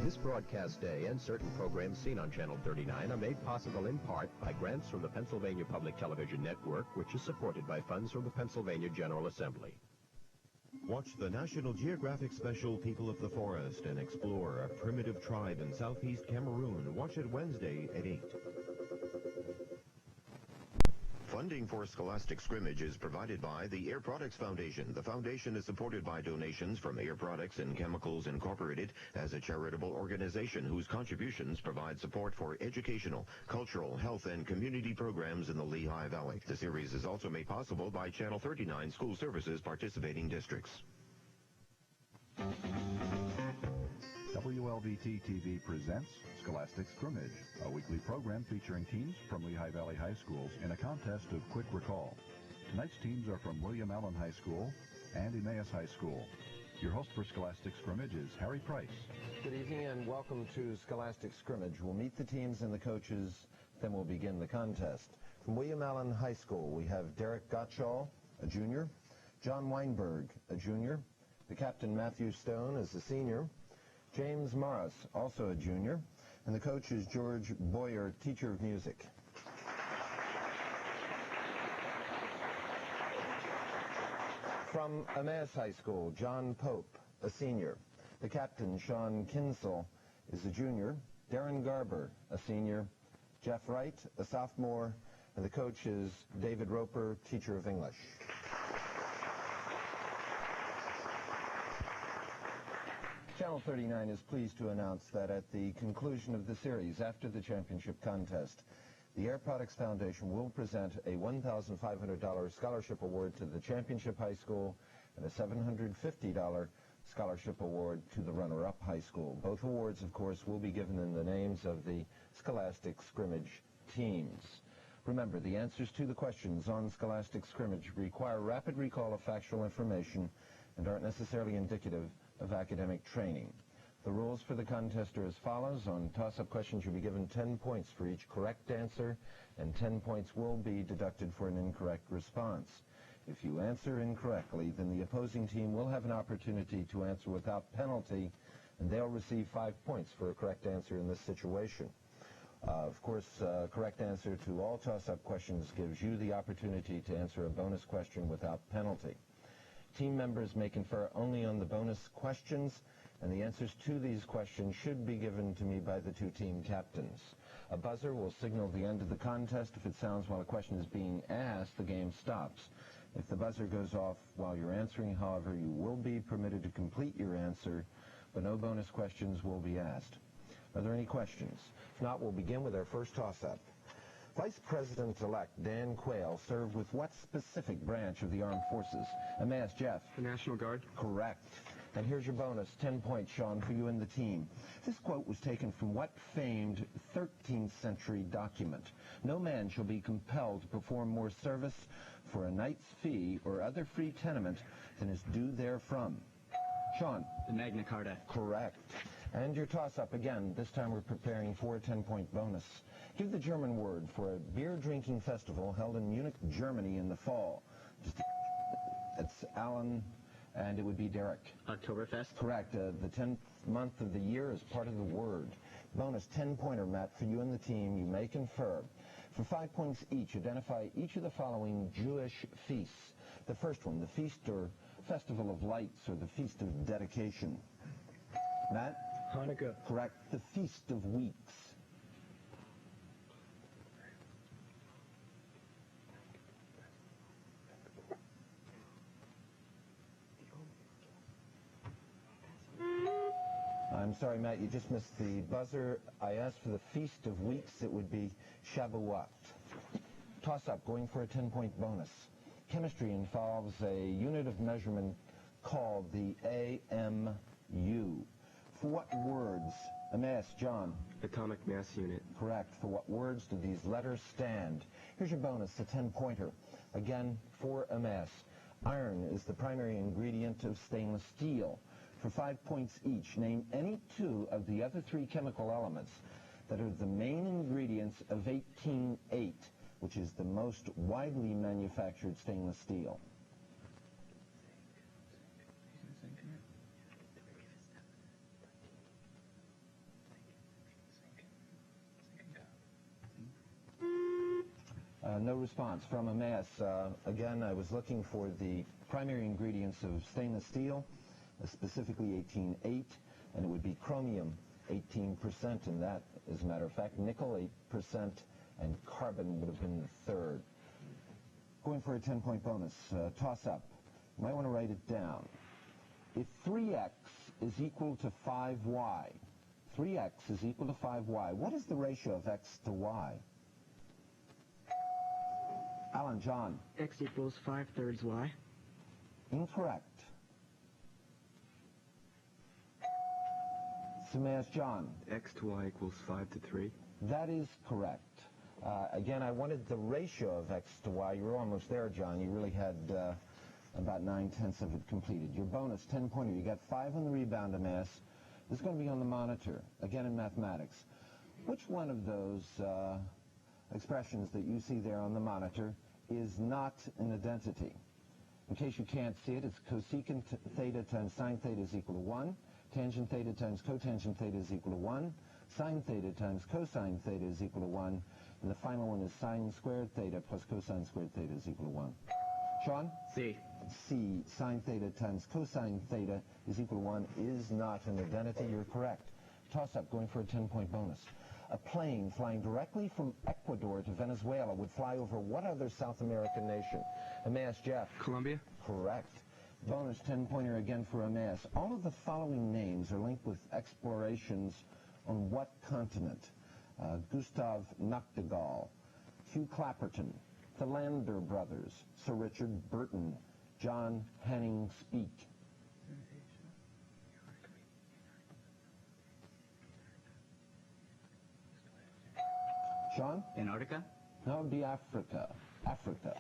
This broadcast day and certain programs seen on Channel 39 are made possible in part by grants from the Pennsylvania Public Television Network, which is supported by funds from the Pennsylvania General Assembly. Watch the National Geographic special People of the Forest and explore a primitive tribe in southeast Cameroon. Watch it Wednesday at 8. Funding for Scholastic Scrimmage is provided by the Air Products Foundation. The foundation is supported by donations from Air Products and Chemicals Incorporated as a charitable organization whose contributions provide support for educational, cultural, health, and community programs in the Lehigh Valley. The series is also made possible by Channel 39 School Services participating districts. WLVT-TV presents Scholastic Scrimmage, a weekly program featuring teams from Lehigh Valley High Schools in a contest of quick recall. Tonight's teams are from William Allen High School and Emmaus High School. Your host for Scholastic Scrimmage is Harry Price. Good evening and welcome to Scholastic Scrimmage. We'll meet the teams and the coaches, then we'll begin the contest. From William Allen High School, we have Derek Gottschall, a junior, John Weinberg, a junior, the captain Matthew Stone is a senior, James Morris, also a junior, and the coach is George Boyer, teacher of music. From Emmaus High School, John Pope, a senior. The captain, Sean Kinsel, is a junior. Darren Garber, a senior. Jeff Wright, a sophomore. And the coach is David Roper, teacher of English. Channel 39 is pleased to announce that at the conclusion of the series, after the championship contest, the Air Products Foundation will present a $1,500 scholarship award to the championship high school and a $750 scholarship award to the runner-up high school. Both awards, of course, will be given in the names of the Scholastic Scrimmage teams. Remember, the answers to the questions on Scholastic Scrimmage require rapid recall of factual information and aren't necessarily indicative of academic training. The rules for the contest are as follows. On toss-up questions, you'll be given 10 points for each correct answer, and 10 points will be deducted for an incorrect response. If you answer incorrectly, then the opposing team will have an opportunity to answer without penalty, and they'll receive 5 points for a correct answer in this situation. Of course, correct answer to all toss-up questions gives you the opportunity to answer a bonus question without penalty. Team members may confer only on the bonus questions, and the answers to these questions should be given to me by the two team captains. A buzzer will signal the end of the contest. If it sounds while a question is being asked, the game stops. If the buzzer goes off while you're answering, however, you will be permitted to complete your answer, but no bonus questions will be asked. Are there any questions? If not, we'll begin with our first toss-up. Vice President-elect Dan Quayle served with what specific branch of the armed forces? Emmaus, Jeff. The National Guard. Correct. And here's your bonus, 10 points, Sean, for you and the team. This quote was taken from what famed 13th century document? No man shall be compelled to perform more service for a knight's fee or other free tenement than is due therefrom. Sean. The Magna Carta. Correct. And your toss-up again. This time we're preparing for a 10-point bonus. Give the German word for a beer-drinking festival held in Munich, Germany in the fall. It's Alan, and it would be Derek. Oktoberfest. Correct. The 10th month of the year is part of the word. Bonus 10-pointer, Matt, for you and the team. You may confer. For 5 points each, identify each of the following Jewish feasts. The first one, the Feast or Festival of Lights, or the Feast of Dedication. Matt? Hanukkah. Correct. The Feast of Weeks. I'm sorry, Matt, you just missed the buzzer. I asked for the Feast of Weeks. It would be Shavuot. Toss-up, going for a 10-point bonus. Chemistry involves a unit of measurement called the AMU. For what words? Emmaus, John. Atomic Mass Unit. Correct. For what words do these letters stand? Here's your bonus, a 10-pointer. Again, for Emmaus. Iron is the primary ingredient of stainless steel. For 5 points each, name any two of the other three chemical elements that are the main ingredients of 18-8, which is the most widely manufactured stainless steel. No response from Emmaus. Again, I was looking for the primary ingredients of stainless steel, specifically 18.8, and it would be chromium, 18%, and that, as a matter of fact, nickel, 8%, and carbon would have been the third. Going for a 10-point bonus. Toss-up. You might want to write it down. If 3x is equal to 5y, 3x is equal to 5y, what is the ratio of x to y? Alan, John. X equals 5/3 Y. Incorrect. Emmaus, John. X to Y equals 5 to 3. That is correct. Again, I wanted the ratio of x to y. You were almost there, John. You really had about 9/10 of it completed. Your bonus, 10-pointer. You got 5 on the rebound, Emmaus. This is going to be on the monitor, again in mathematics. Which one of those expressions that you see there on the monitor is not an identity? In case you can't see it, it's cosecant theta times sine theta is equal to 1. Tangent theta times cotangent theta is equal to 1. Sine theta times cosine theta is equal to 1. And the final one is sine squared theta plus cosine squared theta is equal to 1. Sean? C. C, sine theta times cosine theta is equal to 1 is not an identity. You're correct. Toss-up, going for a 10-point bonus. A plane flying directly from Ecuador to Venezuela would fly over what other South American nation? Emmaus, Jeff. Colombia. Correct. Bonus 10-pointer again for Emmaus. All of the following names are linked with explorations on what continent? Gustav Nachtigall, Hugh Clapperton, the Lander brothers, Sir Richard Burton, John Hanning Speke. Sean? Antarctica. No, it'd be Africa. Africa.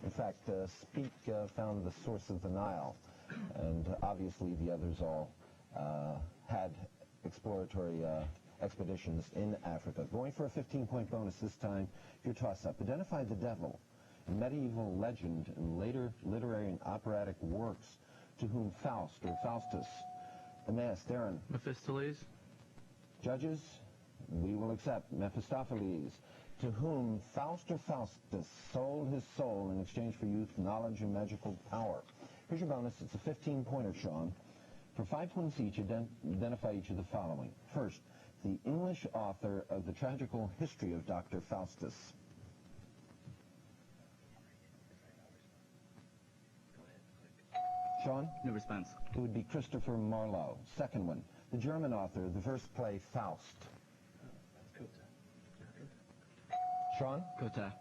In fact, Speke found the source of the Nile, and obviously the others all had exploratory expeditions in Africa. Going for a 15-point bonus this time, your toss-up. Identify the devil in medieval legend and later literary and operatic works to whom Faust or Faustus. Emmaus, Darren. Mephistopheles. Judges, we will accept Mephistopheles, to whom Faust or Faustus sold his soul in exchange for youth, knowledge, and magical power. Here's your bonus. It's a 15-pointer, Sean. For 5 points each, identify each of the following. First, the English author of the tragical history of Dr. Faustus. Sean? No response. It would be Christopher Marlowe. Second one, the German author of the verse play Faust. Sean? Goethe.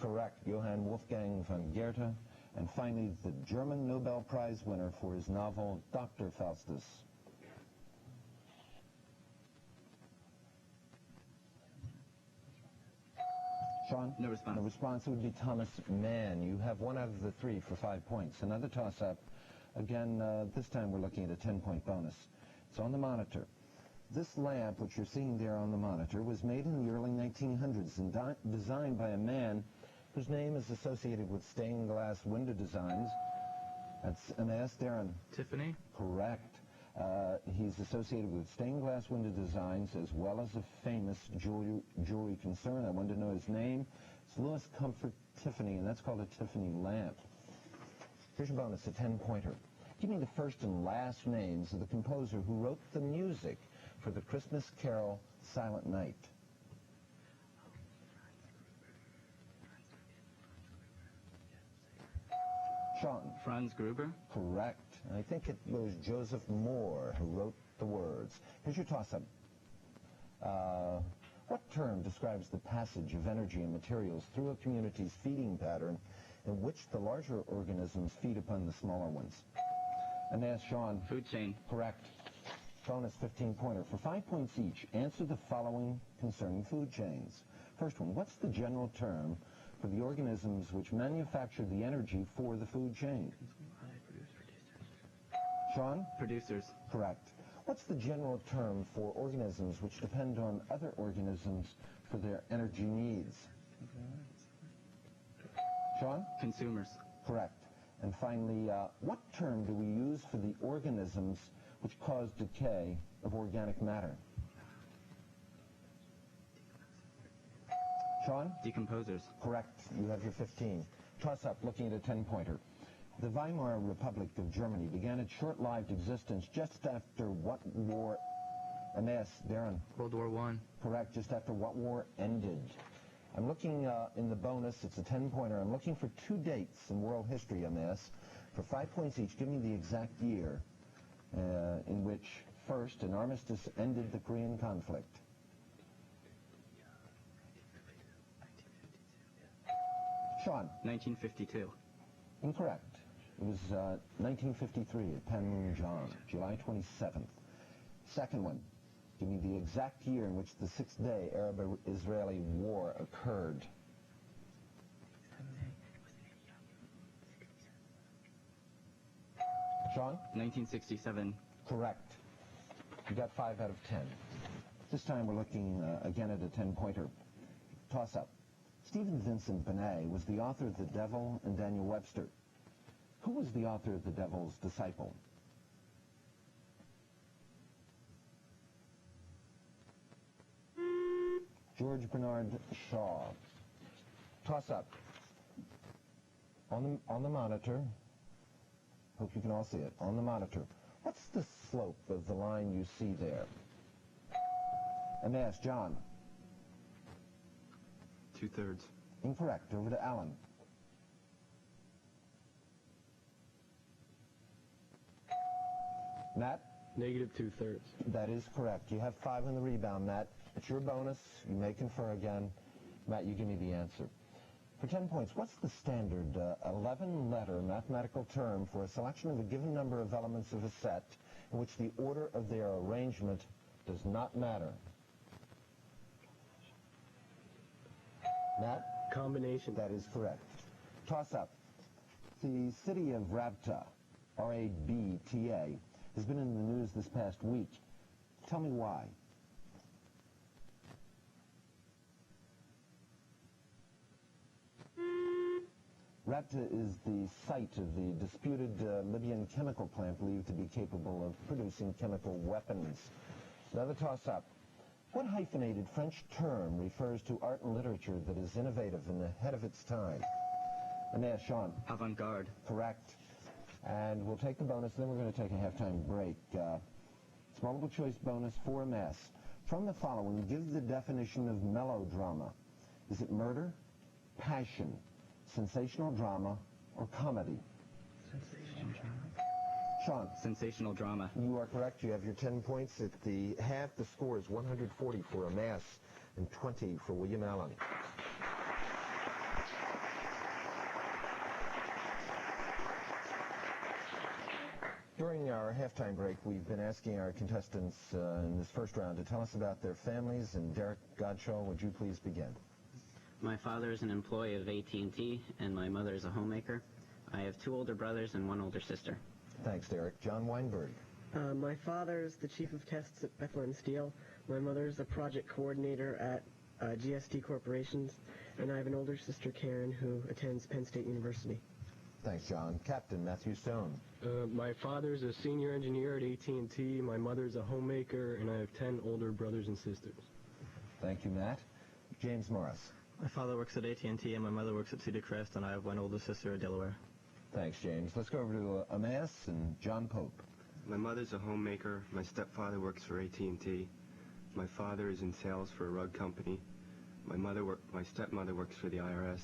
Correct. Johann Wolfgang von Goethe. And finally, the German Nobel Prize winner for his novel Dr. Faustus. Sean? No response. The response would be Thomas Mann. You have 1 out of the 3 for 5 points. Another toss-up. Again, this time we're looking at a 10-point bonus. It's on the monitor. This lamp, which you're seeing there on the monitor, was made in the early 1900s and designed by a man whose name is associated with stained glass window designs. That's Emmaus, Darren. Tiffany. Correct. He's associated with stained glass window designs as well as a famous jewelry concern. I wanted to know his name. It's Louis Comfort Tiffany, and that's called a Tiffany lamp. Here's your bonus, a 10-pointer. Give me the first and last names of the composer who wrote the music for the Christmas carol Silent Night. Sean. Franz Gruber. Correct. I think it was Joseph Moore who wrote the words. Here's your toss-up. What term describes the passage of energy and materials through a community's feeding pattern in which the larger organisms feed upon the smaller ones? And ask Sean. Food chain. Correct. Bonus 15-pointer. For 5 points each, answer the following concerning food chains. First one, what's the general term for the organisms which manufacture the energy for the food chain? Sean? Producers. Correct. What's the general term for organisms which depend on other organisms for their energy needs? Sean? Consumers. Correct. And finally, what term do we use for the organisms which cause decay of organic matter? Sean? Decomposers. Correct. You have your 15. Toss-up, looking at a 10-pointer. The Weimar Republic of Germany began its short-lived existence just after what war? Emmaus, Darren. World War I. Correct. Just after what war ended? I'm looking in the bonus. It's a 10-pointer. I'm looking for 2 dates in world history, Emmaus. For 5 points each, give me the exact year in which, first, an armistice ended the Korean conflict. Sean? 1952. Incorrect. It was 1953 at Panmunjom, July 27th. Second one. Give me the exact year in which the Six-Day Arab-Israeli War occurred. Sean? 1967. Correct. You got 5 out of 10. This time we're looking again at a 10-pointer. Toss-up. Stephen Vincent Benet was the author of The Devil and Daniel Webster. Who was the author of The Devil's Disciple? George Bernard Shaw. Toss-up. On the monitor. Hope you can all see it. On the monitor. What's the slope of the line you see there? Emmaus, John. 2/3. Incorrect. Over to Alan. Matt? Negative 2/3. That is correct. You have 5 on the rebound, Matt. It's your bonus. You may confer again. Matt, you give me the answer. For 10 points, what's the standard 11-letter mathematical term for a selection of a given number of elements of a set in which the order of their arrangement does not matter? Matt? Combination. That is correct. Toss-up. The city of Rabta, R-A-B-T-A, has been in the news this past week. Tell me why. Rabta is the site of the disputed Libyan chemical plant believed to be capable of producing chemical weapons. Another toss-up. What hyphenated French term refers to art and literature that is innovative and ahead of its time? Emmaus, Sean. Avant-garde. Correct. And we'll take the bonus, then we're going to take a halftime break. It's multiple choice bonus for Emmaus. From the following, give the definition of melodrama. Is it murder, passion, sensational drama, or comedy? Sensational drama. Sean. Sensational drama. You are correct. You have your 10 points. At the half, the score is 140 for Emmaus and 20 for William Allen. During our halftime break, we've been asking our contestants in this first round to tell us about their families. And Derek Godshaw, would you please begin? My father is an employee of AT&T, and my mother is a homemaker. I have 2 older brothers and 1 older sister. Thanks, Derek. John Weinberg. My father is the chief of tests at Bethlehem Steel. My mother is a project coordinator at GST Corporations, and I have an older sister, Karen, who attends Penn State University. Thanks, John. Captain Matthew Stone. My father's a senior engineer at AT&T, my mother's a homemaker, and I have 10 older brothers and sisters. Thank you, Matt. James Morris. My father works at AT&T, and my mother works at Cedar Crest, and I have 1 older sister at Delaware. Thanks, James. Let's go over to Emmaus and John Pope. My mother's a homemaker. My stepfather works for AT&T. My father is in sales for a rug company. My stepmother works for the IRS.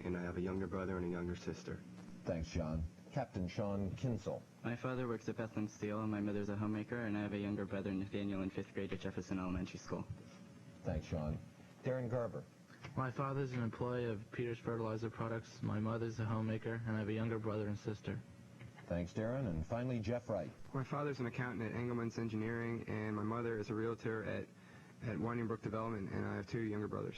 And I have a younger brother and a younger sister. Thanks, John. Captain Sean Kinsel. My father works at Bethlehem Steel, and my mother's a homemaker, and I have a younger brother, Nathaniel, in 5th grade at Jefferson Elementary School. Thanks, Sean. Darren Garber. My father's an employee of Peters Fertilizer Products. My mother's a homemaker, and I have a younger brother and sister. Thanks, Darren. And finally, Jeff Wright. My father's an accountant at Engelman's Engineering, and my mother is a realtor at Winding Brook Development, and I have 2 younger brothers.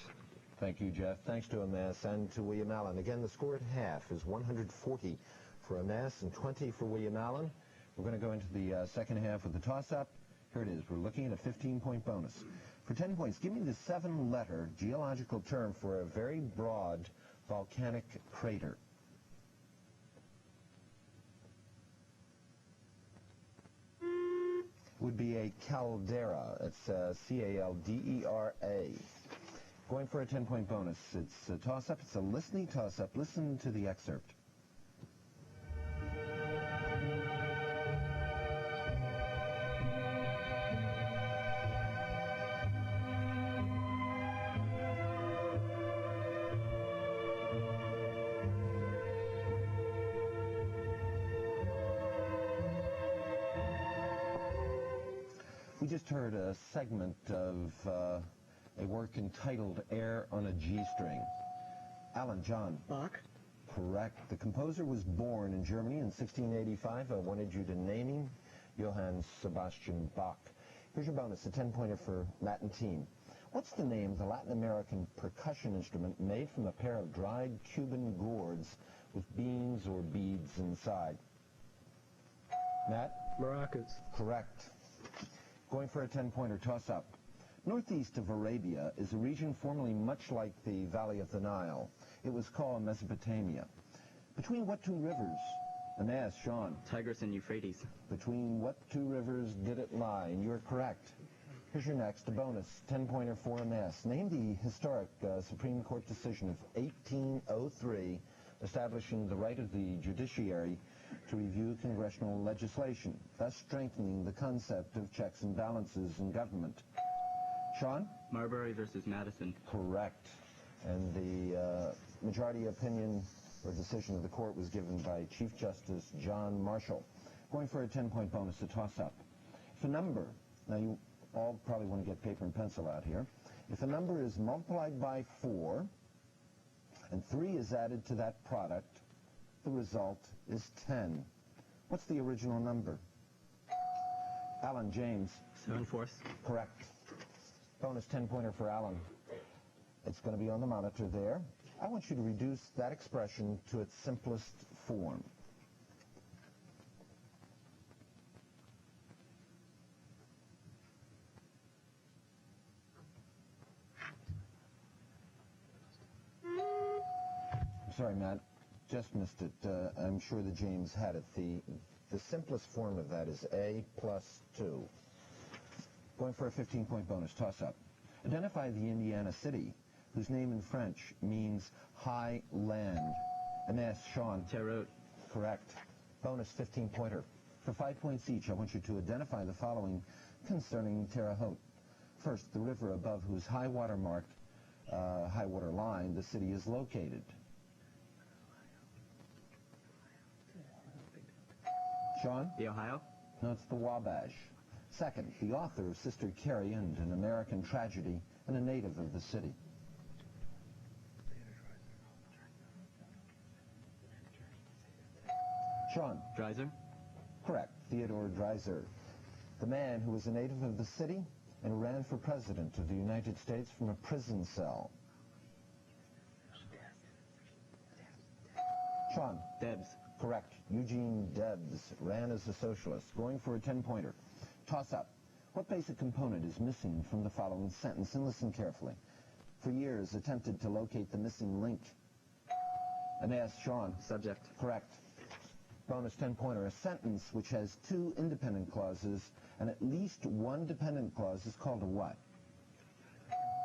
Thank you, Jeff. Thanks to Emmaus and to William Allen. Again, the score at half is 140 for Emmaus and 20 for William Allen. We're going to go into the second half with the toss-up. Here it is. We're looking at a 15-point bonus. For 10 points, give me the 7-letter geological term for a very broad volcanic crater. Would be a caldera. It's C-A-L-D-E-R-A. Going for a 10-point bonus. It's a toss-up. It's a listening toss-up. Listen to the excerpt. We just heard a segment of a work entitled Air on a G-String. Alan, John. Bach. Correct. The composer was born in Germany in 1685. I wanted you to name him, Johann Sebastian Bach. Here's your bonus, a 10-pointer for Matt and team. What's the name of the Latin American percussion instrument made from a pair of dried Cuban gourds with beans or beads inside? Matt? Maracas. Correct. Going for a 10-pointer toss-up. Northeast of Arabia is a region formerly much like the Valley of the Nile. It was called Mesopotamia. Between what two rivers? Emmaus, Sean. Tigris and Euphrates. Between what two rivers did it lie? And you're correct. Here's your next, a bonus, 10-pointer for Emmaus. Name the historic Supreme Court decision of 1803 establishing the right of the judiciary to review congressional legislation, thus strengthening the concept of checks and balances in government. Sean? Marbury versus Madison. Correct. And the majority opinion or decision of the court was given by Chief Justice John Marshall. Going for a 10-point bonus, a toss-up. If a number, now you all probably want to get paper and pencil out here. If a number is multiplied by 4 and 3 is added to that product, the result is 10. What's the original number? Alan, James. 7/4. Correct. Bonus 10-pointer for Alan. It's going to be on the monitor there. I want you to reduce that expression to its simplest form. I'm sorry, Matt. Just missed it. I'm sure that James had it. The simplest form of that is A plus 2. Going for a 15-point bonus, toss-up. Identify the Indiana city, whose name in French means high land. Emmaus, Sean. Terre Haute. Correct. Bonus 15-pointer. For 5 points each, I want you to identify the following concerning Terre Haute. First, the river above whose high water line the city is located. Sean? The Ohio. No, it's the Wabash. Second, the author of Sister Carrie and An American Tragedy and a native of the city. Sean? Dreiser. Correct. Theodore Dreiser. The man who was a native of the city and ran for president of the United States from a prison cell. Sean? Debs. Correct. Eugene Debs ran as a socialist. Going for a 10-pointer. Toss-up. What basic component is missing from the following sentence? And listen carefully. For years, attempted to locate the missing link. And ask Sean. Subject. Correct. Bonus 10-pointer. A sentence which has 2 independent clauses and at least 1 dependent clause is called a what?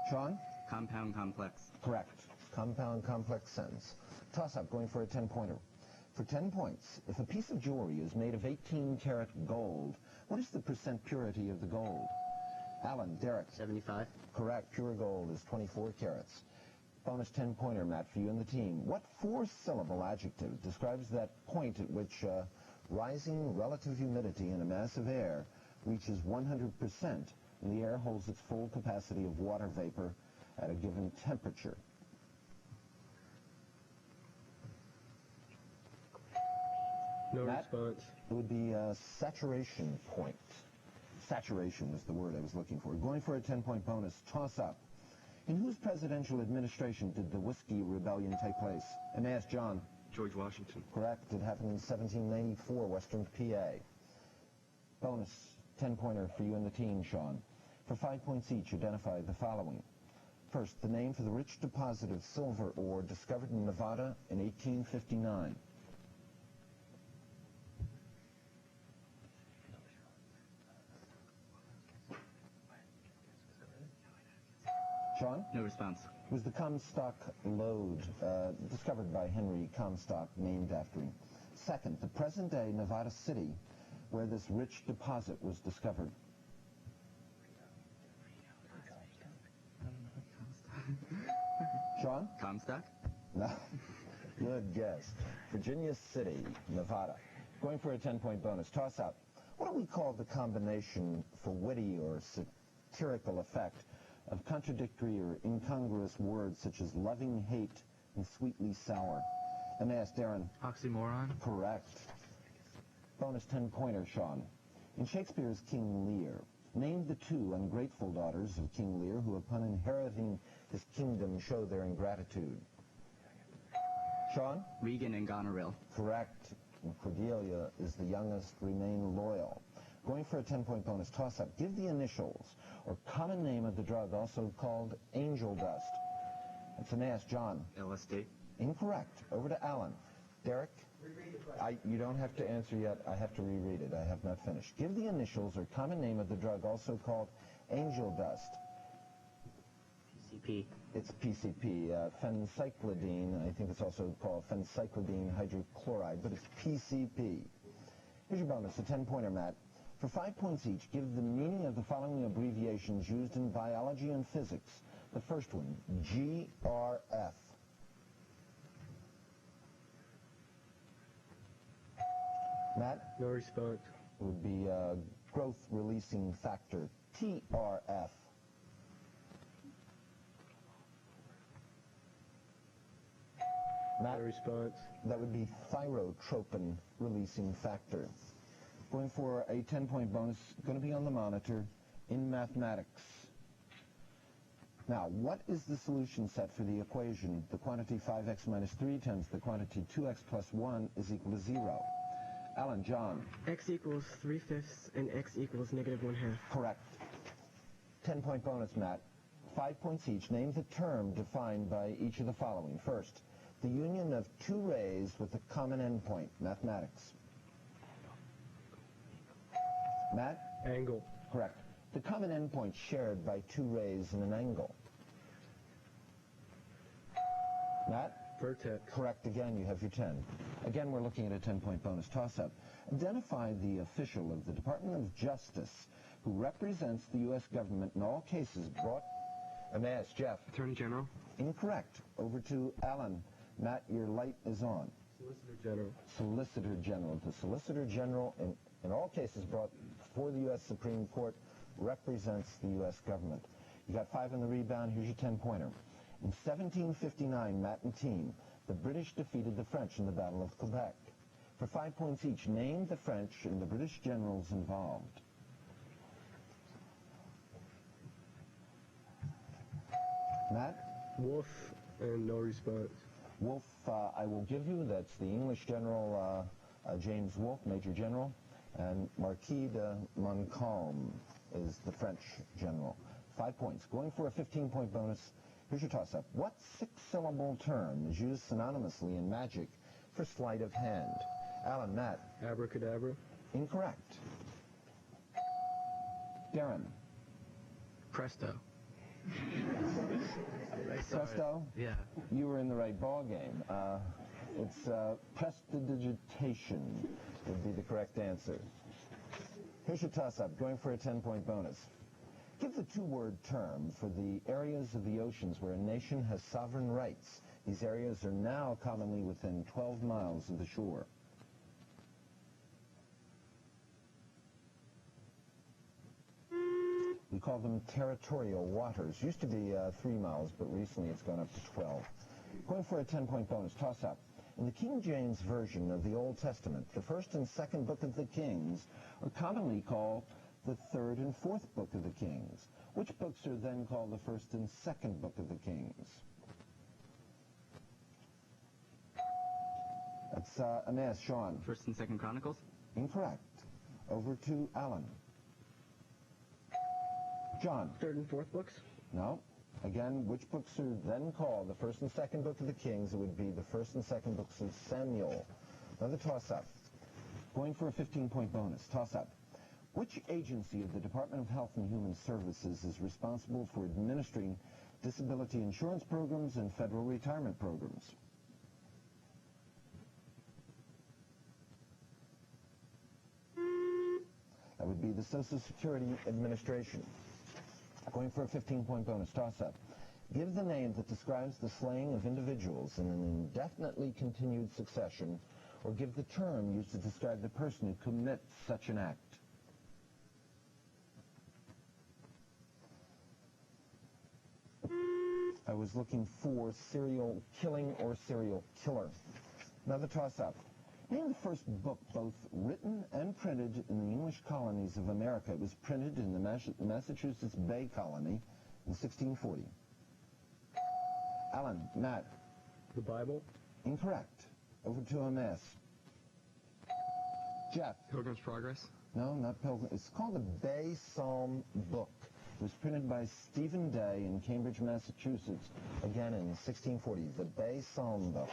Sean? Compound complex. Correct. Compound complex sentence. Toss-up. Going for a 10-pointer. For 10 points, if a piece of jewelry is made of 18-karat gold, what is the percent purity of the gold? Alan, Derek. 75. Correct. Pure gold is 24 carats. Bonus 10-pointer, Matt, for you and the team. What 4-syllable adjective describes that point at which rising relative humidity in a mass of air reaches 100% and the air holds its full capacity of water vapor at a given temperature? No Matt? response. It would be a saturation point. Saturation was the word I was looking for. Going for a 10-point bonus, toss-up. In whose presidential administration did the Whiskey Rebellion take place? And ask John. George Washington. Correct. It happened in 1794, Western PA. Bonus 10-pointer for you and the team, Sean. For 5 points each, identify the following. First, the name for the rich deposit of silver ore discovered in Nevada in 1859. Sean? No response. It was the Comstock lode, discovered by Henry Comstock, named after him. Second, the present-day Nevada City, where this rich deposit was discovered. Sean? Comstock? No. Good guess. Virginia City, Nevada. Going for a 10-point bonus. Toss up. What do we call the combination for witty or satirical effect of contradictory or incongruous words such as loving hate and sweetly sour? And ask Darren. Oxymoron? Correct. Bonus 10-pointer, Sean. In Shakespeare's King Lear, name the two ungrateful daughters of King Lear who, upon inheriting his kingdom, show their ingratitude. Sean? Regan and Goneril. Correct. And Cordelia is the youngest, remain loyal. Going for a 10-point bonus toss-up. Give the initials or common name of the drug also called angel dust. That's an ask. John? LSD. Incorrect. Over to Alan. Derek? You don't have to answer yet. I have to reread it. I have not finished. Give the initials or common name of the drug also called angel dust. PCP. It's PCP, phencyclidine. I think it's also called phencyclidine hydrochloride, but it's PCP. Here's your bonus, a 10-pointer, Matt. For 5 points each, give the meaning of the following abbreviations used in biology and physics. The first one, GRF. Matt? No response. It would be growth-releasing factor, TRF. Matt? No response. That would be thyrotropin-releasing factor. Going for a 10-point bonus, going to be on the monitor, in mathematics. Now, what is the solution set for the equation? The quantity 5x minus 3 times the quantity 2x plus 1 is equal to 0. Alan, John. X equals 3/5 and x equals -1/2. Correct. 10-point bonus, Matt. 5 points each. Name the term defined by each of the following. First, the union of two rays with a common endpoint. Mathematics. Matt? Angle. Correct. The common endpoint shared by two rays in an angle. Matt? Vertex. Correct again. You have your 10. Again, we're looking at a 10-point bonus toss-up. Identify the official of the Department of Justice who represents the U.S. government in all cases brought... Emmaus, Jeff. Attorney General. Incorrect. Over to Alan. Matt, your light is on. Solicitor General. Solicitor General. The Solicitor General, in all cases brought before the U.S. Supreme Court, represents the U.S. government. You got 5 on the rebound. Here's your 10-pointer. In 1759, Matt and team, the British defeated the French in the Battle of Quebec. For 5 points each, name the French and the British generals involved. Matt? Wolfe and no response. Wolfe, I will give you. That's the English general, James Wolfe, Major General. And Marquis de Montcalm is the French general. 5 points. Going for a 15-point bonus. Here's your toss-up. What 6-syllable term is used synonymously in magic for sleight of hand? Alan, Matt. Abracadabra. Incorrect. Darren. Presto. Presto? Yeah. You were in the right ball game. It's prestidigitation would be the correct answer. Here's your toss-up. Going for a 10-point bonus. Give the two-word term for the areas of the oceans where a nation has sovereign rights. These areas are now commonly within 12 miles of the shore. We call them territorial waters. Used to be 3 miles, but recently it's gone up to 12. Going for a 10-point bonus. Toss-up. In the King James Version of the Old Testament, the first and second book of the Kings are commonly called the third and fourth book of the Kings. Which books are then called the first and second book of the Kings? That's Emmaus, Sean. First and Second Chronicles? Incorrect. Over to Alan. John. Third and fourth books? No. Again, which books are then called the first and second book of the Kings? It would be the first and second books of Samuel. Another toss-up. Going for a 15-point bonus. Toss-up. Which agency of the Department of Health and Human Services is responsible for administering disability insurance programs and federal retirement programs? That would be the Social Security Administration. Going for a 15-point bonus toss-up. Give the name that describes the slaying of individuals in an indefinitely continued succession, or give the term used to describe the person who commits such an act. I was looking for serial killing or serial killer. Another toss-up. Name the first book both written and printed in the English colonies of America. It was printed in the Massachusetts Bay Colony in 1640. Alan, Matt. The Bible? Incorrect. Over to Emmaus. Jeff. Pilgrim's Progress? No, not Pilgrim. It's called the Bay Psalm Book. It was printed by Stephen Day in Cambridge, Massachusetts, again in 1640. The Bay Psalm Book.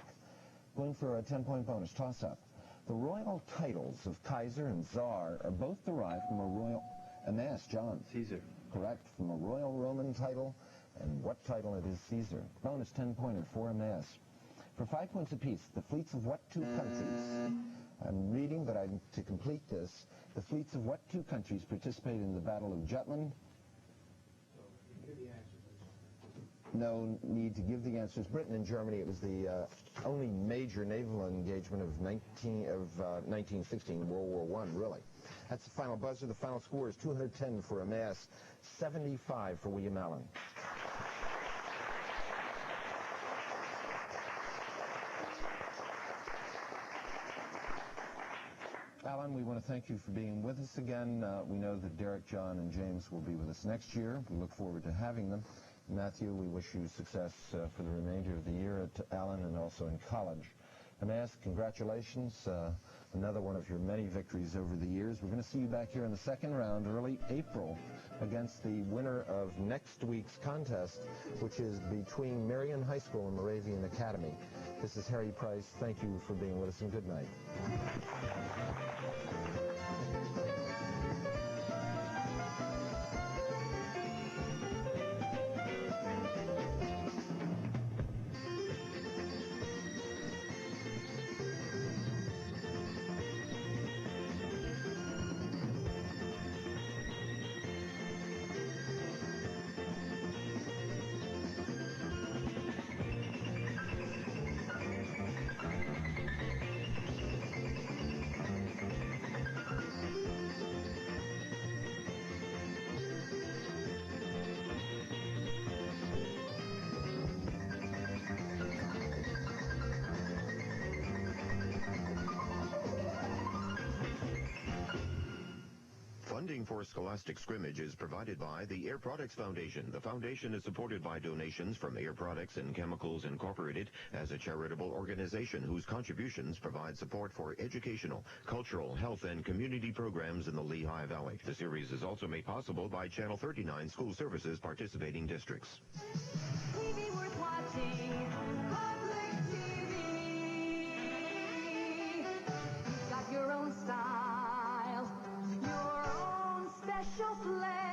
Going for a 10-point bonus toss-up. The royal titles of Kaiser and Tsar are both derived from a royal... Emmaus, John. Caesar. Correct. From a royal Roman title. And what title it is, Caesar. Bonus 10-pointer for Emmaus. For 5 points apiece, the fleets of what two countries? I'm reading, but to complete this, the fleets of what two countries participated in the Battle of Jutland? No need to give the answers. Britain and Germany. It was the only major naval engagement of 1916, World War I, really. That's the final buzzer. The final score is 210 for Emmaus, 75 for William Allen. Alan, we want to thank you for being with us again. We know that Derek, John, and James will be with us next year. We look forward to having them. Matthew, we wish you success for the remainder of the year at Allen and also in college. Emmaus, congratulations. Another one of your many victories over the years. We're going to see you back here in the second round, early April, against the winner of next week's contest, which is between Marion High School and Moravian Academy. This is Harry Price. Thank you for being with us, and good night. Funding for Scholastic Scrimmage is provided by the Air Products Foundation. The foundation is supported by donations from Air Products and Chemicals Incorporated as a charitable organization whose contributions provide support for educational, cultural, health, and community programs in the Lehigh Valley. The series is also made possible by Channel 39 School Services participating districts. TV worth watching, public TV. You've got your own style, your own special flavor.